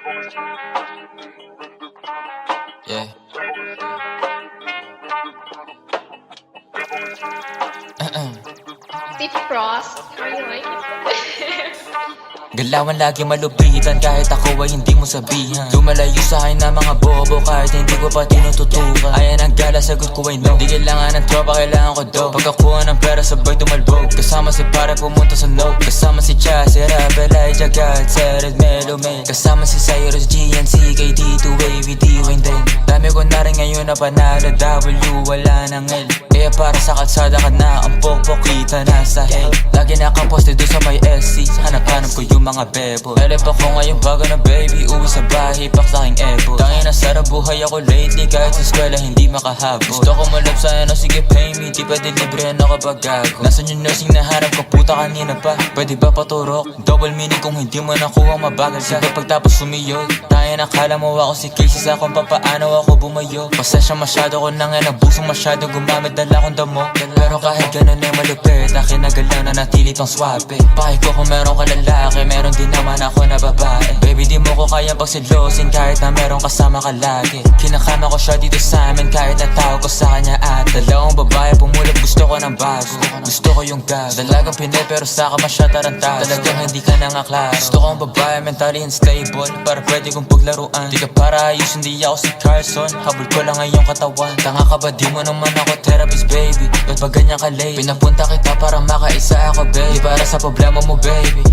Yeah. Steve Frost, how you like it? Galawan lagi malupitan kahit ako ay hindi mo sabihan. Lumalayo sa akin na mga bobo kahit hindi ko pa tinututukan. Ayan ang gala, sagot ko ay no. Di kailangan ng tropa, kailangan ko do. Pagkakuha ng pera sabay tumalbog. Kasama si pare pumunta sa no. Kasama si Cha, si Rebel, ay Jagat, Sered, Melo, May. Kasama si Cyrus, GNC, KT2, Wavy, D-Wayne din. Dami ko na rin ngayon na panalo, W, wala nang L. Kaya para sa kalsada ka na, ang pokpok kita na sa hell. Lagi nakaposte doon sa may SC, hanap-hanap ko yung mga bebo. Elep ako ngayon bago na baby, uwi sa bahay, pak sa aking ebo. Tangin na sarap buhay ako lately, kahit sa eskwela hindi makahabol. Gusto ko malap sa ano, sige pay me, di pwede librehan ako pag gago. Nasaan yung nursing na hanap ko, puta kanina pa, pwede ba paturok? Double meaning kung hindi mo nakuha, mabagal ka. Sige pagtapos sumiyod, tayo nakala mo ako si Casey sa kung papaano ako bumayo. Pasensya masyado ko nang nabusong masyado, gumamit dala kong damo. Pero kahit ganun ay malupit, akin na galaw na natili tong swabe. Pakiko kung meron ka lalaki, meron din naman ako na babae. Baby di mo ko kaya pagsilosin kahit na meron kasama ka lagi. Kinakama ko siya dito sa amin kahit na tawag ko sa kanya at dalawang babae pumulot, gusto ko ng bago. Gusto ko yung gas, dalagang pinay pero saka masya tarantado. Talagang hindi ka nangaklaro. Gusto kong babae mentally unstable para pwede kong paglaruan. Di ka para ayos, hindi ako si Carson, habol ko lang ngayong katawan. Tanga ka ba, di mo naman ako therapist baby. Ba't ba ganyan ka late? Pinapunta kita para makaisa ako baby, di para sa problema mo baby.